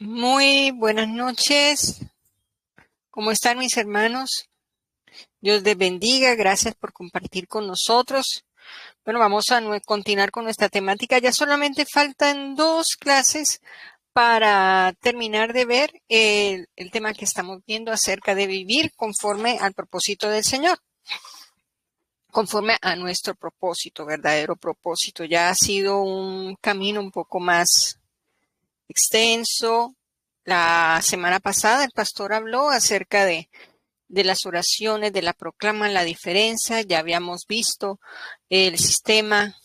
Muy buenas noches. ¿Cómo están mis hermanos? Dios les bendiga. Gracias por compartir con nosotros. Bueno, vamos a continuar con nuestra temática. Ya solamente faltan 2 clases para terminar de ver el tema que estamos viendo acerca de vivir conforme al propósito del Señor. Conforme a nuestro propósito, verdadero propósito. Ya ha sido un camino un poco más extenso. La semana pasada el pastor habló acerca de las oraciones, de la proclama, la diferencia. Ya habíamos visto el sistema,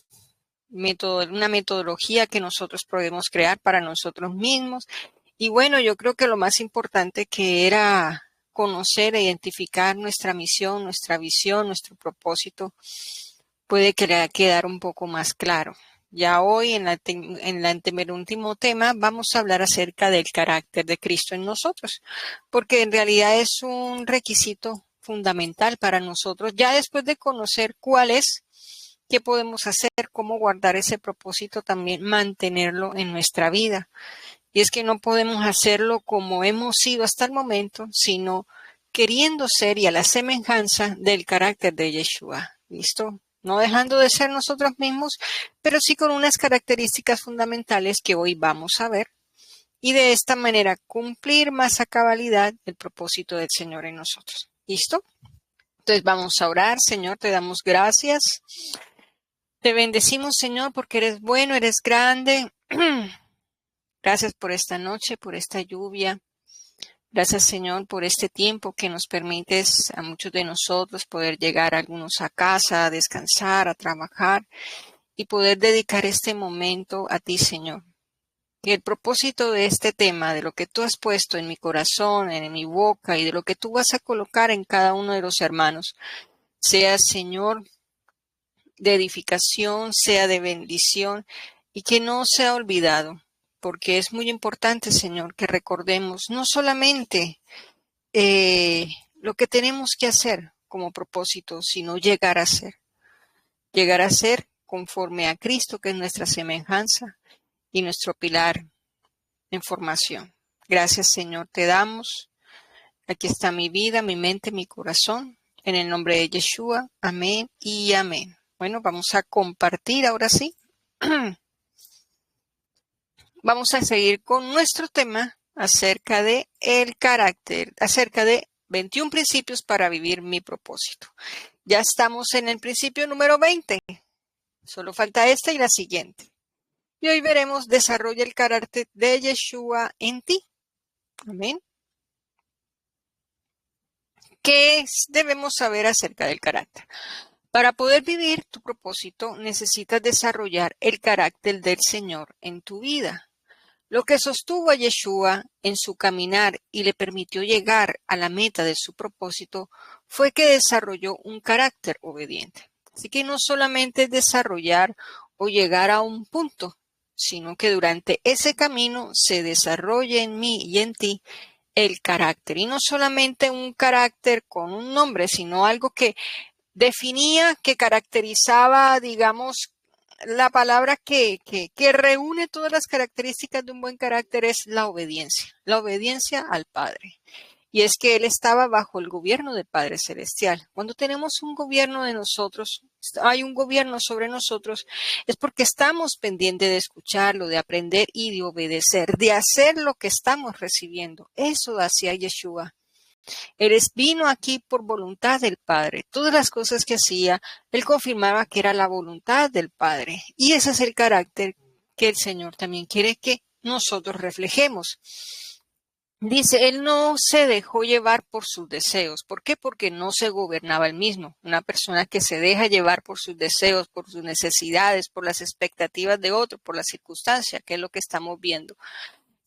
una metodología que nosotros podemos crear para nosotros mismos. Y bueno, yo creo que lo más importante que era conocer e identificar nuestra misión, nuestra visión, nuestro propósito, puede quedar un poco más claro. Ya hoy, en el antepenúltimo tema, vamos a hablar acerca del carácter de Cristo en nosotros, porque en realidad es un requisito fundamental para nosotros, ya después de conocer cuál es, qué podemos hacer, cómo guardar ese propósito, también mantenerlo en nuestra vida. Y es que no podemos hacerlo como hemos sido hasta el momento, sino queriendo ser y a la semejanza del carácter de Yeshua. ¿Listo? No dejando de ser nosotros mismos, pero sí con unas características fundamentales que hoy vamos a ver. Y de esta manera cumplir más a cabalidad el propósito del Señor en nosotros. ¿Listo? Entonces vamos a orar. Señor, te damos gracias. Te bendecimos, Señor, porque eres bueno, eres grande. Gracias por esta noche, por esta lluvia. Gracias, Señor, por este tiempo que nos permites a muchos de nosotros poder llegar algunos a casa, a descansar, a trabajar y poder dedicar este momento a ti, Señor. Que el propósito de este tema, de lo que tú has puesto en mi corazón, en mi boca y de lo que tú vas a colocar en cada uno de los hermanos, sea, Señor, de edificación, sea de bendición y que no sea olvidado, porque es muy importante, Señor, que recordemos no solamente lo que tenemos que hacer como propósito, sino llegar a ser conforme a Cristo, que es nuestra semejanza y nuestro pilar en formación. Gracias, Señor, te damos. Aquí está mi vida, mi mente, mi corazón. En el nombre de Yeshua, amén y amén. Bueno, vamos a compartir ahora sí. Vamos a seguir con nuestro tema acerca de el carácter, acerca de 21 principios para vivir mi propósito. Ya estamos en el principio número 20. Solo falta esta y la siguiente. Y hoy veremos desarrolla el carácter de Yeshua en ti. Amén. ¿Qué debemos saber acerca del carácter? Para poder vivir tu propósito necesitas desarrollar el carácter del Señor en tu vida. Lo que sostuvo a Yeshua en su caminar y le permitió llegar a la meta de su propósito fue que desarrolló un carácter obediente. Así que no solamente desarrollar o llegar a un punto, sino que durante ese camino se desarrolle en mí y en ti el carácter. Y no solamente un carácter con un nombre, sino algo que definía, que caracterizaba, digamos, la palabra que reúne todas las características de un buen carácter es la obediencia al Padre. Y es que Él estaba bajo el gobierno del Padre Celestial. Cuando tenemos un gobierno de nosotros, hay un gobierno sobre nosotros, es porque estamos pendientes de escucharlo, de aprender y de obedecer, de hacer lo que estamos recibiendo. Eso hacía Yeshua. Él vino aquí por voluntad del Padre. Todas las cosas que hacía, Él confirmaba que era la voluntad del Padre. Y ese es el carácter que el Señor también quiere que nosotros reflejemos. Dice, Él no se dejó llevar por sus deseos. ¿Por qué? Porque no se gobernaba él mismo. Una persona que se deja llevar por sus deseos, por sus necesidades, por las expectativas de otro, por las circunstancias, que es lo que estamos viendo.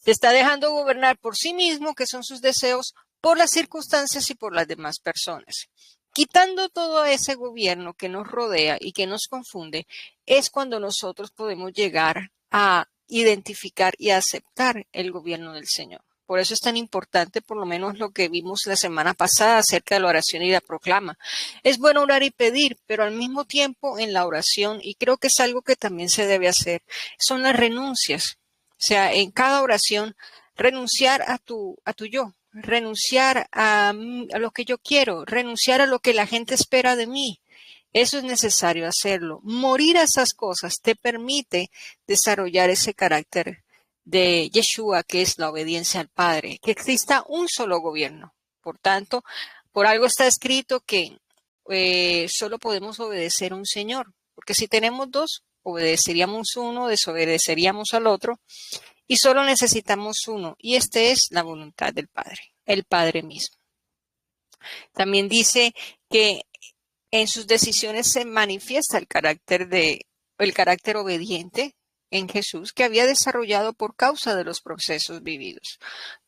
Se está dejando gobernar por sí mismo, que son sus deseos, por las circunstancias y por las demás personas. Quitando todo ese gobierno que nos rodea y que nos confunde, es cuando nosotros podemos llegar a identificar y a aceptar el gobierno del Señor. Por eso es tan importante, por lo menos lo que vimos la semana pasada acerca de la oración y la proclama. Es bueno orar y pedir, pero al mismo tiempo en la oración, y creo que es algo que también se debe hacer, son las renuncias. O sea, en cada oración renunciar a tu yo, renunciar a lo que yo quiero, renunciar a lo que la gente espera de mí. Eso es necesario hacerlo. Morir a esas cosas te permite desarrollar ese carácter de Yeshua, que es la obediencia al Padre, que exista un solo gobierno. Por tanto, por algo está escrito que solo podemos obedecer a un Señor, porque si tenemos dos, obedeceríamos uno, desobedeceríamos al otro, y solo necesitamos uno, y este es la voluntad del Padre, el Padre mismo. También dice que en sus decisiones se manifiesta el carácter obediente en Jesús que había desarrollado por causa de los procesos vividos.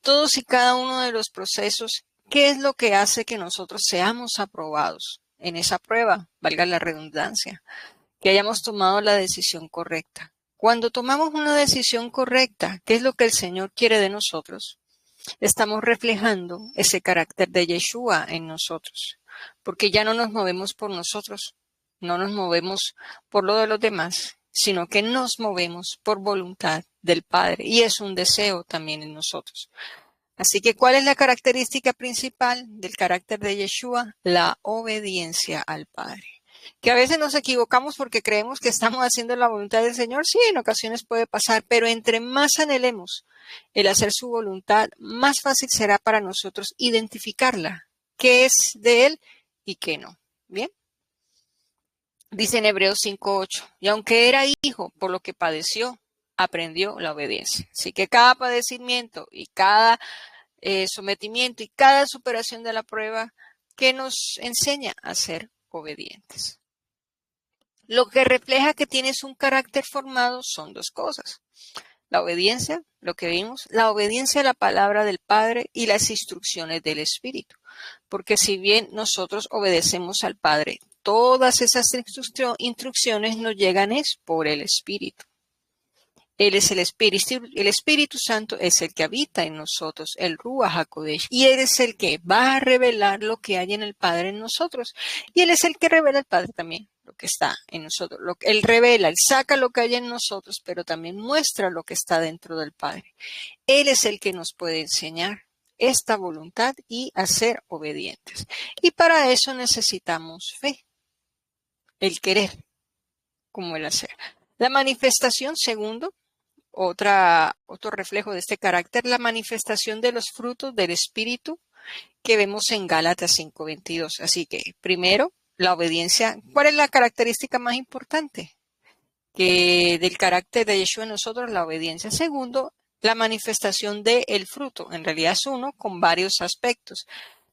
Todos y cada uno de los procesos, ¿qué es lo que hace que nosotros seamos aprobados en esa prueba? Valga la redundancia, que hayamos tomado la decisión correcta. Cuando tomamos una decisión correcta, ¿qué es lo que el Señor quiere de nosotros? Estamos reflejando ese carácter de Yeshua en nosotros, porque ya no nos movemos por nosotros, no nos movemos por lo de los demás, sino que nos movemos por voluntad del Padre, y es un deseo también en nosotros. Así que, ¿cuál es la característica principal del carácter de Yeshua? La obediencia al Padre. Que a veces nos equivocamos porque creemos que estamos haciendo la voluntad del Señor. Sí, en ocasiones puede pasar, pero entre más anhelemos el hacer su voluntad, más fácil será para nosotros identificarla, qué es de Él y qué no. Bien. Dice en Hebreos 5:8, y aunque era hijo, por lo que padeció, aprendió la obediencia. Así que cada padecimiento y cada sometimiento y cada superación de la prueba que nos enseña a ser obedientes. Lo que refleja que tienes un carácter formado son dos cosas. La obediencia, lo que vimos, la obediencia a la palabra del Padre y las instrucciones del Espíritu. Porque si bien nosotros obedecemos al Padre, todas esas instrucciones nos llegan es por el Espíritu. Él es el Espíritu Santo es el que habita en nosotros, el Ruach HaKodesh, y Él es el que va a revelar lo que hay en el Padre en nosotros, y Él es el que revela al Padre también, lo que está en nosotros. Él revela, Él saca lo que hay en nosotros, pero también muestra lo que está dentro del Padre. Él es el que nos puede enseñar esta voluntad y a ser obedientes. Y para eso necesitamos fe, el querer, como el hacer. La manifestación, segundo, otro reflejo de este carácter, la manifestación de los frutos del Espíritu que vemos en Gálatas 5:22. Así que, primero, la obediencia. ¿Cuál es la característica más importante del carácter de Yeshua en nosotros? La obediencia. Segundo, la manifestación del fruto. En realidad es uno con varios aspectos.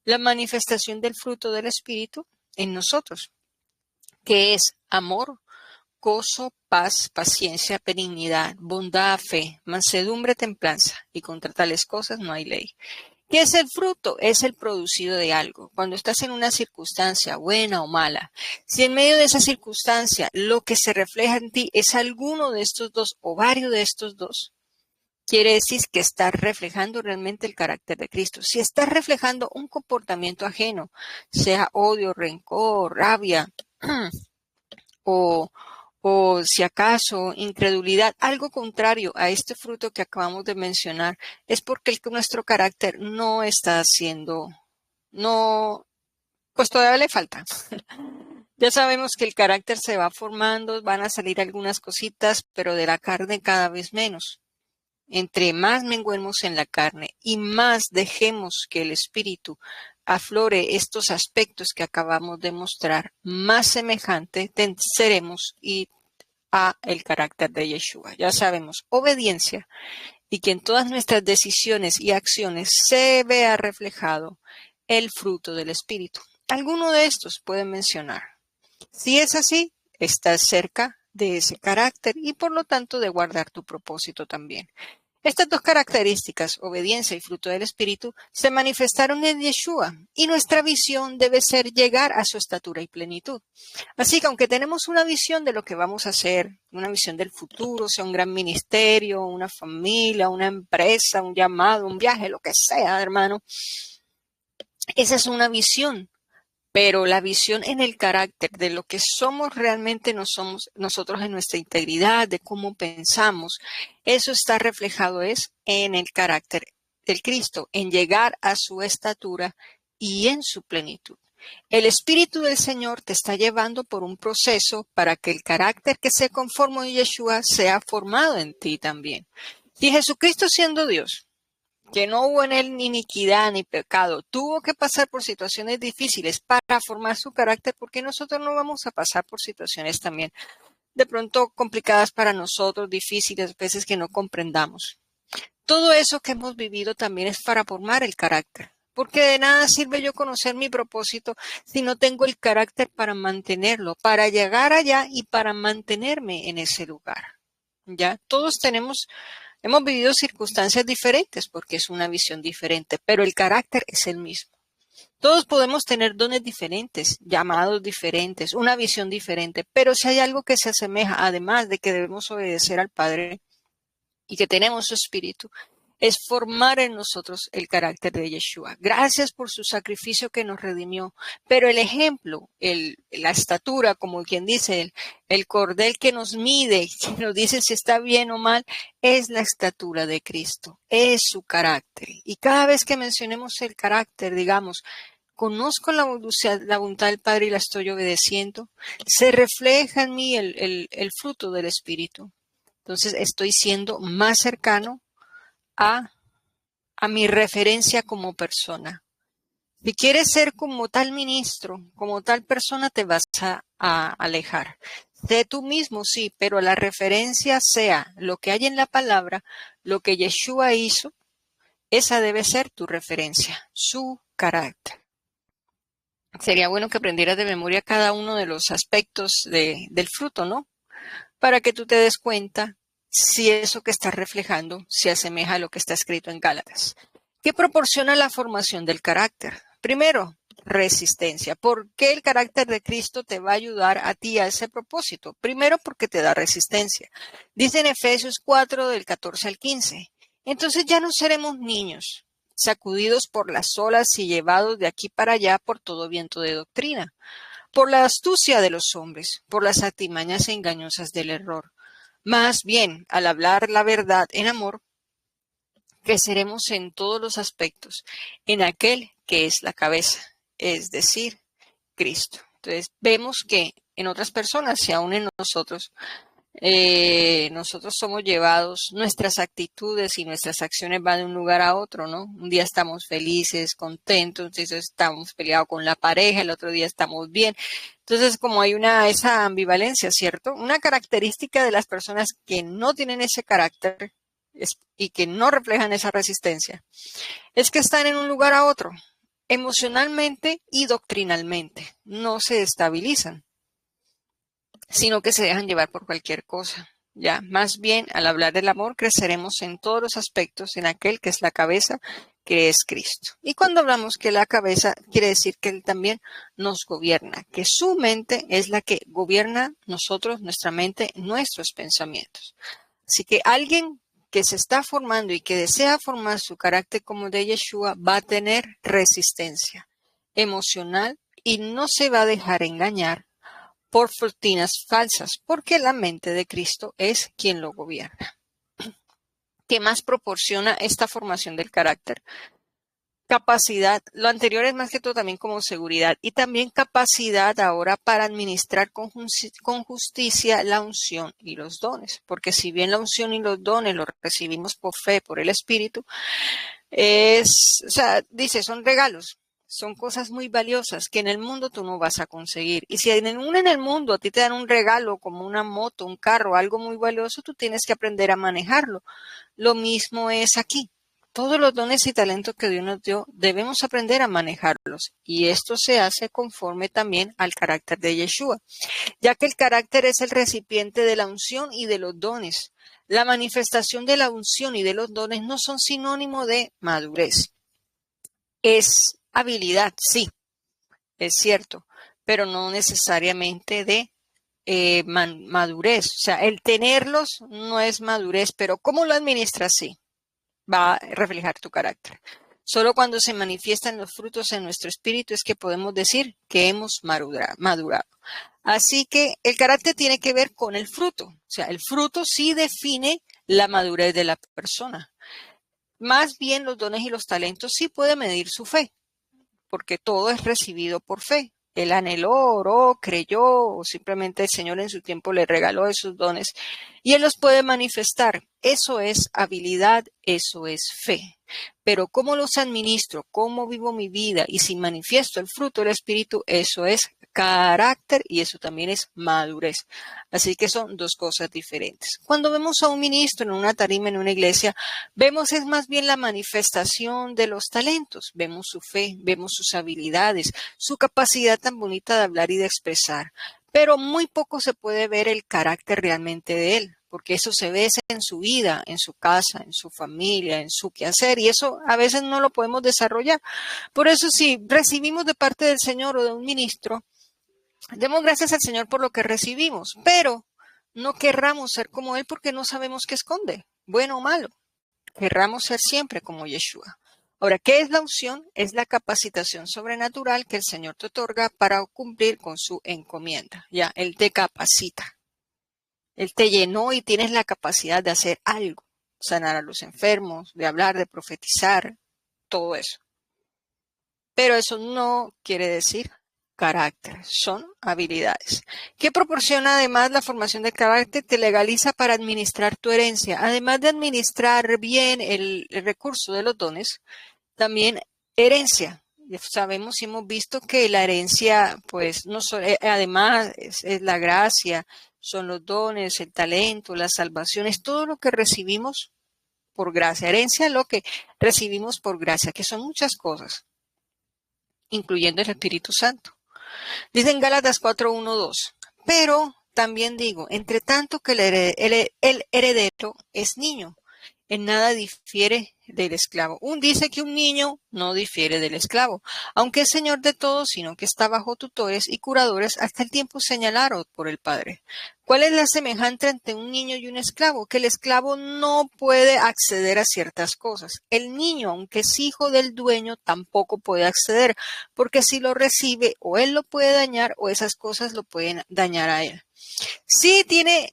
La manifestación del fruto del Espíritu en nosotros, que es amor, gozo, paz, paciencia, benignidad, bondad, fe, mansedumbre, templanza, y contra tales cosas no hay ley. ¿Qué es el fruto? Es el producido de algo. Cuando estás en una circunstancia buena o mala, si en medio de esa circunstancia lo que se refleja en ti es alguno de estos dos o varios de estos dos, quiere decir que estás reflejando realmente el carácter de Cristo. Si estás reflejando un comportamiento ajeno, sea odio, rencor, rabia, o si acaso incredulidad, algo contrario a este fruto que acabamos de mencionar, es porque nuestro carácter no está haciendo, pues todavía le falta. Ya sabemos que el carácter se va formando, van a salir algunas cositas, pero de la carne cada vez menos. Entre más menguemos en la carne y más dejemos que el Espíritu aflore estos aspectos que acabamos de mostrar, más semejante seremos y a el carácter de Yeshua. Ya sabemos, obediencia, y que en todas nuestras decisiones y acciones se vea reflejado el fruto del Espíritu. Alguno de estos pueden mencionar. Si es así, estás cerca de ese carácter y por lo tanto de guardar tu propósito también. Estas dos características, obediencia y fruto del Espíritu, se manifestaron en Yeshua y nuestra visión debe ser llegar a su estatura y plenitud. Así que aunque tenemos una visión de lo que vamos a hacer, una visión del futuro, sea un gran ministerio, una familia, una empresa, un llamado, un viaje, lo que sea, hermano, esa es una visión. Pero la visión en el carácter de lo que somos realmente no somos nosotros en nuestra integridad, de cómo pensamos, eso está reflejado es en el carácter del Cristo, en llegar a su estatura y en su plenitud. El Espíritu del Señor te está llevando por un proceso para que el carácter que se conformó en Yeshua sea formado en ti también. Si Jesucristo siendo Dios, que no hubo en él ni iniquidad ni pecado, tuvo que pasar por situaciones difíciles para formar su carácter, porque nosotros no vamos a pasar por situaciones también de pronto complicadas para nosotros, difíciles, veces que no comprendamos. Todo eso que hemos vivido también es para formar el carácter, porque de nada sirve yo conocer mi propósito si no tengo el carácter para mantenerlo, para llegar allá y para mantenerme en ese lugar. Ya, todos hemos vivido circunstancias diferentes porque es una visión diferente, pero el carácter es el mismo. Todos podemos tener dones diferentes, llamados diferentes, una visión diferente, pero si hay algo que se asemeja, además de que debemos obedecer al Padre y que tenemos su espíritu, es formar en nosotros el carácter de Yeshua. Gracias por su sacrificio que nos redimió. Pero el ejemplo, la estatura, como quien dice, el cordel que nos mide, que nos dice si está bien o mal, es la estatura de Cristo, es su carácter. Y cada vez que mencionemos el carácter, digamos, conozco la voluntad del Padre y la estoy obedeciendo, se refleja en mí el fruto del Espíritu. Entonces estoy siendo más cercano a, a mi referencia como persona. Si quieres ser como tal ministro, como tal persona, te vas a alejar. Sé tú mismo, sí, pero la referencia sea lo que hay en la palabra, lo que Yeshua hizo, esa debe ser tu referencia, su carácter. Sería bueno que aprendieras de memoria cada uno de los aspectos del fruto, ¿no? Para que tú te des cuenta si eso que estás reflejando se asemeja a lo que está escrito en Gálatas. ¿Qué proporciona la formación del carácter? Primero, resistencia. ¿Por qué el carácter de Cristo te va a ayudar a ti a ese propósito? Primero, porque te da resistencia. Dice en Efesios 4, del 14 al 15. Entonces ya no seremos niños, sacudidos por las olas y llevados de aquí para allá por todo viento de doctrina, por la astucia de los hombres, por las artimañas engañosas del error. Más bien, al hablar la verdad en amor, creceremos en todos los aspectos, en aquel que es la cabeza, es decir, Cristo. Entonces, vemos que en otras personas y aún en nosotros, nosotros somos llevados, nuestras actitudes y nuestras acciones van de un lugar a otro, ¿no? Un día estamos felices, contentos, entonces estamos peleados con la pareja, el otro día estamos bien. Entonces, como hay esa ambivalencia, ¿cierto? Una característica de las personas que no tienen ese carácter y que no reflejan esa resistencia, es que están en un lugar a otro, emocionalmente y doctrinalmente, no se estabilizan, sino que se dejan llevar por cualquier cosa. Ya, más bien, al hablar del amor, creceremos en todos los aspectos en aquel que es la cabeza, que es Cristo. Y cuando hablamos que la cabeza, quiere decir que Él también nos gobierna, que su mente es la que gobierna nosotros, nuestra mente, nuestros pensamientos. Así que alguien que se está formando y que desea formar su carácter como de Yeshua va a tener resistencia emocional y no se va a dejar engañar por fortunas falsas, porque la mente de Cristo es quien lo gobierna. ¿Qué más proporciona esta formación del carácter? Capacidad, lo anterior es más que todo también como seguridad y también capacidad ahora para administrar con justicia la unción y los dones, porque si bien la unción y los dones los recibimos por fe, por el Espíritu, dice, son regalos, son cosas muy valiosas que en el mundo tú no vas a conseguir. Y si en el mundo a ti te dan un regalo como una moto, un carro, algo muy valioso, tú tienes que aprender a manejarlo. Lo mismo es aquí. Todos los dones y talentos que Dios nos dio, debemos aprender a manejarlos. Y esto se hace conforme también al carácter de Yeshua, ya que el carácter es el recipiente de la unción y de los dones. La manifestación de la unción y de los dones no son sinónimo de madurez. Es habilidad, sí, es cierto, pero no necesariamente de madurez. O sea, el tenerlos no es madurez, pero cómo lo administras, sí, va a reflejar tu carácter. Solo cuando se manifiestan los frutos en nuestro espíritu es que podemos decir que hemos madurado. Así que el carácter tiene que ver con el fruto. O sea, el fruto sí define la madurez de la persona. Más bien los dones y los talentos sí pueden medir su fe, porque todo es recibido por fe. Él anheló, oró, creyó, o simplemente el Señor en su tiempo le regaló esos dones y Él los puede manifestar. Eso es habilidad, eso es fe. Pero cómo los administro, cómo vivo mi vida y si manifiesto el fruto del Espíritu, eso es carácter y eso también es madurez. Así que son dos cosas diferentes. Cuando vemos a un ministro en una tarima, en una iglesia, vemos es más bien la manifestación de los talentos. Vemos su fe, vemos sus habilidades, su capacidad tan bonita de hablar y de expresar. Pero muy poco se puede ver el carácter realmente de él, porque eso se ve en su vida, en su casa, en su familia, en su quehacer, y eso a veces no lo podemos desarrollar. Por eso, si recibimos de parte del Señor o de un ministro, demos gracias al Señor por lo que recibimos, pero no querramos ser como Él porque no sabemos qué esconde, bueno o malo. Querramos ser siempre como Yeshua. Ahora, ¿qué es la unción? Es la capacitación sobrenatural que el Señor te otorga para cumplir con su encomienda. Ya, Él te capacita. Él te llenó y tienes la capacidad de hacer algo. Sanar a los enfermos, de hablar, de profetizar, todo eso. Pero eso no quiere decir carácter, son habilidades. ¿Qué proporciona además la formación de carácter? Te legaliza para administrar tu herencia. Además de administrar bien el recurso de los dones, también herencia. Ya sabemos y hemos visto que la herencia, pues, no además es la gracia, son los dones, el talento, las salvaciones, todo lo que recibimos por gracia. Herencia, lo que recibimos por gracia, que son muchas cosas, incluyendo el Espíritu Santo. Dice en Gálatas 4:1-2, pero también digo, entre tanto que el heredero es niño, en nada difiere del esclavo. Dice que un niño no difiere del esclavo, aunque es señor de todos, sino que está bajo tutores y curadores hasta el tiempo señalado por el Padre. ¿Cuál es la semejanza entre un niño y un esclavo? Que el esclavo no puede acceder a ciertas cosas. El niño, aunque es hijo del dueño, tampoco puede acceder, porque si lo recibe, o él lo puede dañar, o esas cosas lo pueden dañar a él. Sí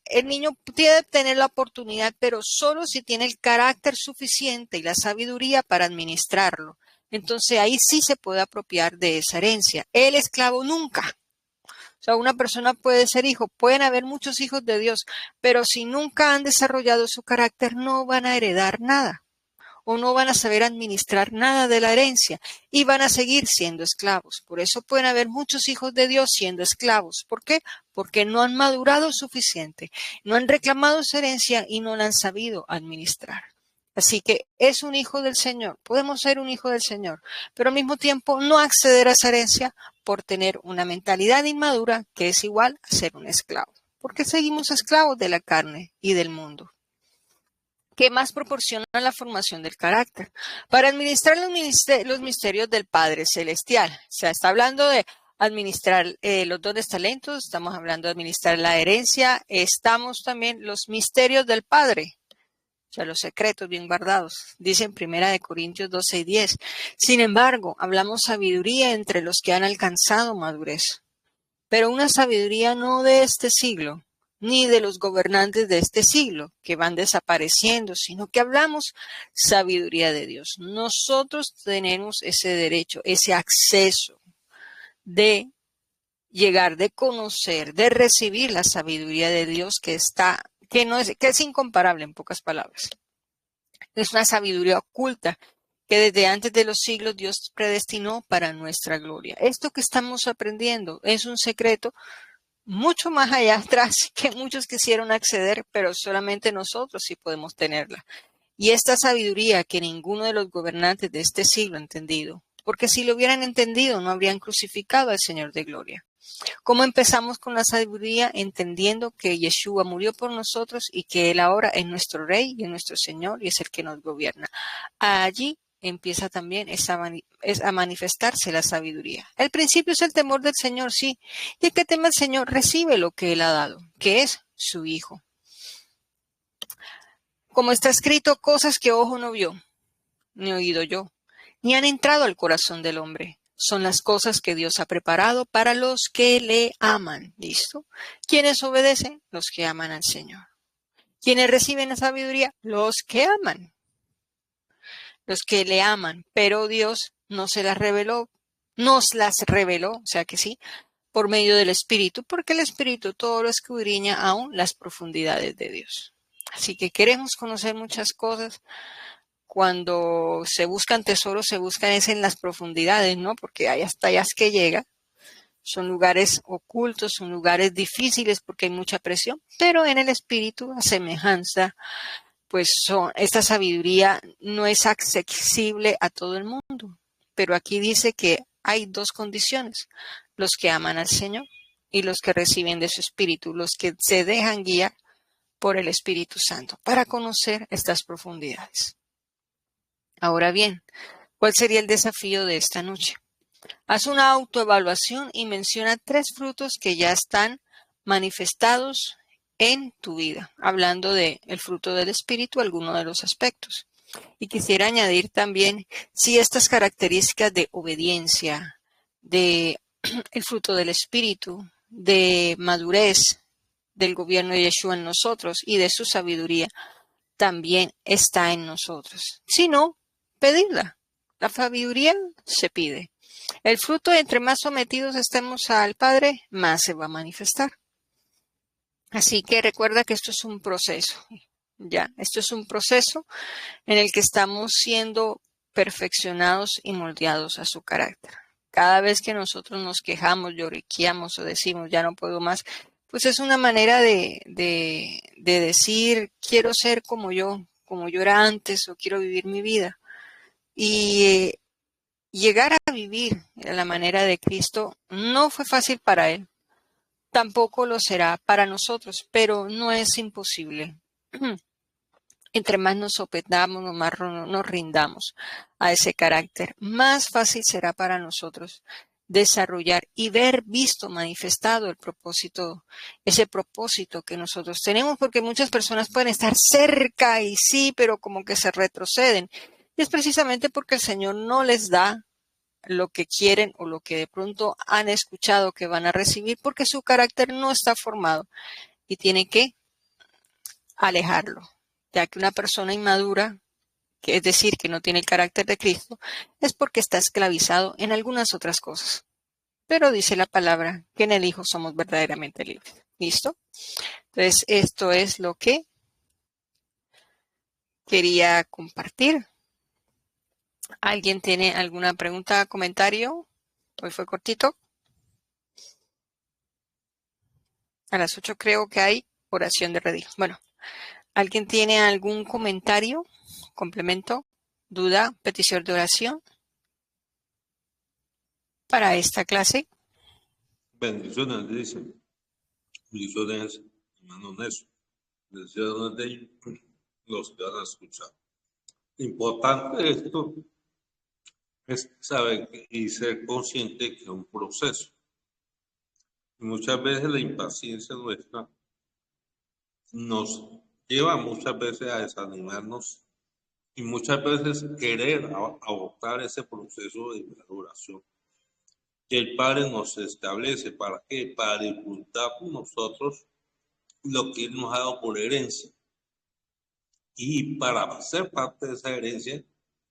el niño puede tener la oportunidad, pero solo si tiene el carácter suficiente y la sabiduría para administrarlo. Entonces ahí sí se puede apropiar de esa herencia. El esclavo nunca. O sea, una persona puede ser hijo, pueden haber muchos hijos de Dios, pero si nunca han desarrollado su carácter, no van a heredar nada o no van a saber administrar nada de la herencia y van a seguir siendo esclavos. Por eso pueden haber muchos hijos de Dios siendo esclavos. ¿Por qué? Porque no han madurado suficiente, no han reclamado su herencia y no la han sabido administrar. Así que es un hijo del Señor, podemos ser un hijo del Señor, pero al mismo tiempo no acceder a esa herencia por tener una mentalidad inmadura que es igual a ser un esclavo, porque seguimos esclavos de la carne y del mundo. ¿Qué más proporciona la formación del carácter? Para administrar los misterios del Padre Celestial. O sea, está hablando de administrar los dones talentos, estamos hablando de administrar la herencia, estamos también los misterios del Padre, o sea, los secretos bien guardados. Dice en 1 Corintios 12:10. Sin embargo, hablamos sabiduría entre los que han alcanzado madurez, pero una sabiduría no de este siglo, ni de los gobernantes de este siglo, que van desapareciendo, sino que hablamos sabiduría de Dios. Nosotros tenemos ese derecho, ese acceso de llegar, de conocer, de recibir la sabiduría de Dios que es incomparable en pocas palabras. Es una sabiduría oculta que desde antes de los siglos Dios predestinó para nuestra gloria. Esto que estamos aprendiendo es un secreto mucho más allá atrás que muchos quisieron acceder, pero solamente nosotros sí podemos tenerla. Y esta sabiduría que ninguno de los gobernantes de este siglo ha entendido, porque si lo hubieran entendido no habrían crucificado al Señor de gloria. ¿Cómo empezamos con la sabiduría? Entendiendo que Yeshua murió por nosotros y que Él ahora es nuestro Rey y es nuestro Señor y es el que nos gobierna. Allí empieza también a manifestarse la sabiduría. El principio es el temor del Señor, sí. Y el que teme al Señor recibe lo que Él ha dado, que es su Hijo. Como está escrito, cosas que ojo no vio, ni oído yo, ni han entrado al corazón del hombre. Son las cosas que Dios ha preparado para los que le aman. ¿Listo? ¿Quiénes obedecen? Los que aman al Señor. ¿Quiénes reciben la sabiduría? Los que aman. Los que le aman. Pero Dios no se las reveló. Nos las reveló, o sea que sí, por medio del Espíritu, porque el Espíritu todo lo escudriña aún las profundidades de Dios. Así que queremos conocer muchas cosas. Cuando se buscan tesoros, se buscan es en las profundidades, ¿no? Porque hay hasta allá es que llega. Son lugares ocultos, son lugares difíciles porque hay mucha presión, pero en el Espíritu, a semejanza, pues esta sabiduría no es accesible a todo el mundo. Pero aquí dice que hay dos condiciones: los que aman al Señor y los que reciben de su Espíritu, los que se dejan guiar por el Espíritu Santo para conocer estas profundidades. Ahora bien, ¿cuál sería el desafío de esta noche? Haz una autoevaluación y menciona 3 frutos que ya están manifestados en tu vida, hablando del fruto del Espíritu, alguno de los aspectos. Y quisiera añadir también si estas características de obediencia, de el fruto del Espíritu, de madurez del gobierno de Yeshua en nosotros y de su sabiduría también está en nosotros. Si no, pedirla. La sabiduría se pide. El fruto, entre más sometidos estemos al Padre, más se va a manifestar. Así que recuerda que esto es un proceso. Ya, esto es un proceso en el que estamos siendo perfeccionados y moldeados a su carácter. Cada vez que nosotros nos quejamos, lloriqueamos o decimos ya no puedo más, pues es una manera de decir quiero ser como yo era antes, o quiero vivir mi vida. Y llegar a vivir a la manera de Cristo no fue fácil para Él. Tampoco lo será para nosotros, pero no es imposible. Entre más nos sometamos, más nos rindamos a ese carácter, más fácil será para nosotros desarrollar y ver visto manifestado el propósito, ese propósito que nosotros tenemos, porque muchas personas pueden estar cerca y sí, pero como que se retroceden. Y es precisamente porque el Señor no les da lo que quieren o lo que de pronto han escuchado que van a recibir, porque su carácter no está formado y tiene que alejarlo, ya que una persona inmadura, que es decir, que no tiene el carácter de Cristo, es porque está esclavizado en algunas otras cosas. Pero dice la palabra que en el Hijo somos verdaderamente libres. ¿Listo? Entonces, esto es lo que quería compartir. ¿Alguien tiene alguna pregunta, comentario? Hoy fue cortito. A las 8 creo que hay oración de redil. Bueno, ¿alguien tiene algún comentario, complemento, duda, petición de oración para esta clase? Bendiciones, dice. Bendiciones, hermano Nelson. Bendiciones de los que van a escuchar. Importante esto es saber y ser consciente que es un proceso. Muchas veces la impaciencia nuestra nos lleva muchas veces a desanimarnos y muchas veces querer abortar ese proceso de maduración que el Padre nos establece. ¿Para qué? Para disfrutar con nosotros lo que Él nos ha dado por herencia. Y para ser parte de esa herencia,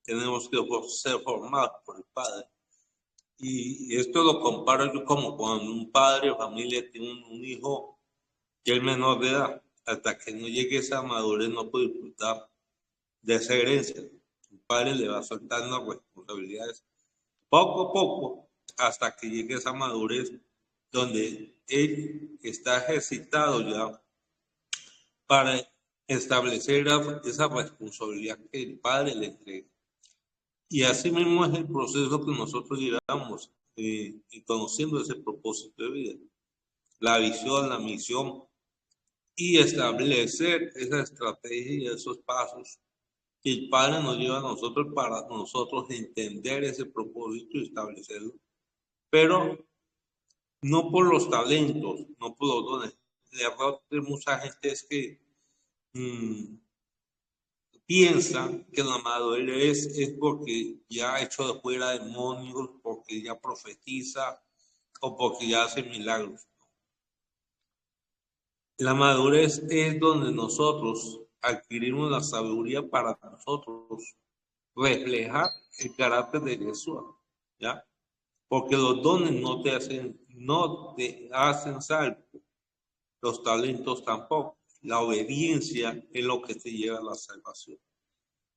tenemos que ser formados por el Padre. Y esto lo comparo yo como cuando un padre o familia tiene un hijo que es menor de edad. Hasta que no llegue a esa madurez, no puede disfrutar de esa herencia. El padre le va soltando responsabilidades poco a poco hasta que llegue a esa madurez donde él está ejercitado ya para establecer esa responsabilidad que el Padre le entrega. Y así mismo es el proceso que nosotros llevamos y conociendo ese propósito de vida, la visión, la misión y establecer esa estrategia y esos pasos que el Padre nos lleva a nosotros para nosotros entender ese propósito y establecerlo. Pero no por los talentos, no por los dones. El error de mucha gente es que piensan que la madurez es porque ya ha hecho de fuera demonios, porque ya profetiza o porque ya hace milagros. La madurez es donde nosotros adquirimos la sabiduría para nosotros reflejar el carácter de Jesús, ¿ya? Porque los dones no te hacen salvo, los talentos tampoco. La obediencia es lo que te lleva a la salvación.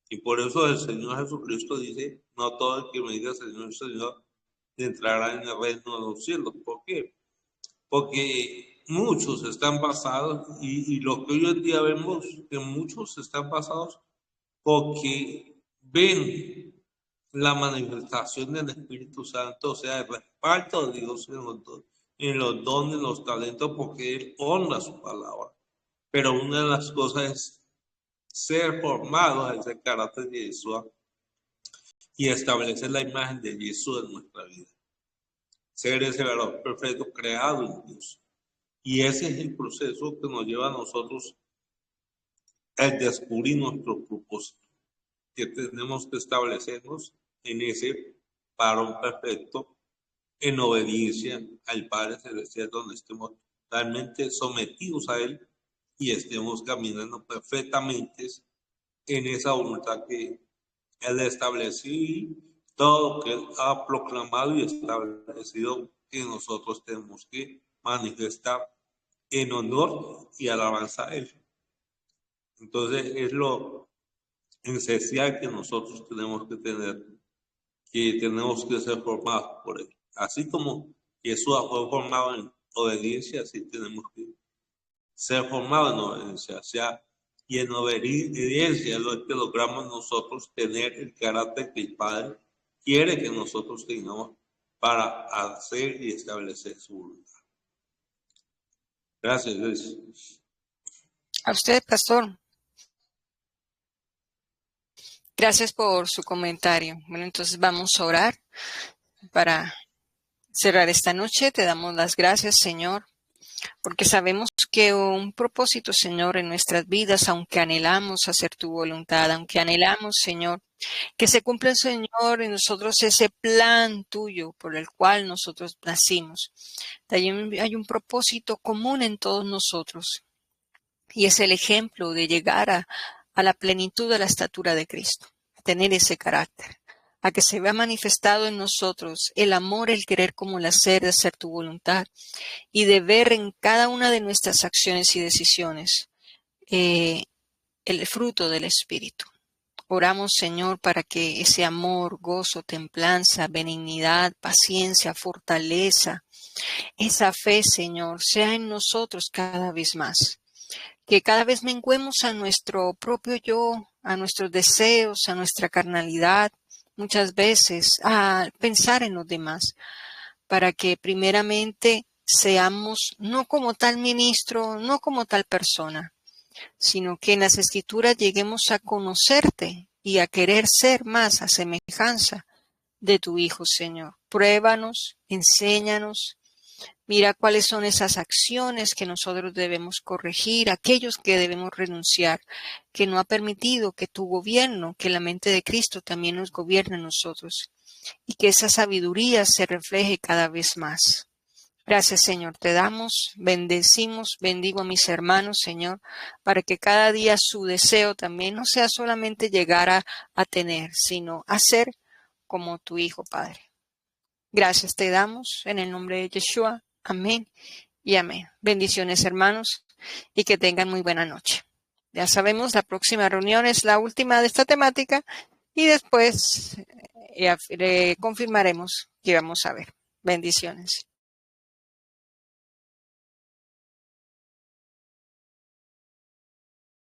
Y por eso el Señor Jesucristo dice, no todo el que me diga Señor, Señor, entrará en el reino de los cielos. ¿Por qué? Porque muchos están basados, y lo que hoy en día vemos, que muchos están basados porque ven la manifestación del Espíritu Santo, o sea, el respaldo de Dios en los dones, los talentos, porque Él honra su palabra. Pero una de las cosas es ser formados en ese carácter de Jesús y establecer la imagen de Jesús en nuestra vida. Ser ese valor perfecto creado en Dios. Y ese es el proceso que nos lleva a nosotros a descubrir nuestro propósito, que tenemos que establecernos en ese varón perfecto, en obediencia al Padre Celestial, donde estemos realmente sometidos a Él y estemos caminando perfectamente en esa voluntad que Él estableció y todo lo que Él ha proclamado y establecido que nosotros tenemos que manifestar en honor y alabanza a Él. Entonces es lo esencial que nosotros tenemos que tener, que tenemos que ser formados por Él. Así como Jesús fue formado en obediencia, así tenemos que ser formados en obediencia. O sea, y en obediencia es lo que logramos nosotros tener el carácter que el Padre quiere que nosotros tengamos para hacer y establecer su voluntad. Gracias, Luis. A usted, pastor. Gracias por su comentario. Bueno, entonces vamos a orar para cerrar esta noche. Te damos las gracias, Señor, porque sabemos que un propósito, Señor, en nuestras vidas, aunque anhelamos hacer tu voluntad, aunque anhelamos, Señor, que se cumpla, Señor, en nosotros ese plan tuyo por el cual nosotros nacimos. Hay un propósito común en todos nosotros y es el ejemplo de llegar a la plenitud de la estatura de Cristo, a tener ese carácter, a que se vea manifestado en nosotros el amor, el querer como el hacer, de hacer tu voluntad y de ver en cada una de nuestras acciones y decisiones el fruto del Espíritu. Oramos, Señor, para que ese amor, gozo, templanza, benignidad, paciencia, fortaleza, esa fe, Señor, sea en nosotros cada vez más. Que cada vez menguemos a nuestro propio yo, a nuestros deseos, a nuestra carnalidad, muchas veces a pensar en los demás, para que primeramente seamos no como tal ministro, no como tal persona, sino que en las Escrituras lleguemos a conocerte y a querer ser más a semejanza de tu Hijo, Señor. Pruébanos, enséñanos. Mira cuáles son esas acciones que nosotros debemos corregir, aquellos que debemos renunciar, que no ha permitido que tu gobierno, que la mente de Cristo también nos gobierne a nosotros, y que esa sabiduría se refleje cada vez más. Gracias, Señor, te damos, bendecimos, bendigo a mis hermanos, Señor, para que cada día su deseo también no sea solamente llegar a tener, sino a ser como tu Hijo, Padre. Gracias te damos en el nombre de Yeshua. Amén y amén. Bendiciones, hermanos, y que tengan muy buena noche. Ya sabemos, la próxima reunión es la última de esta temática y después confirmaremos qué vamos a ver. Bendiciones.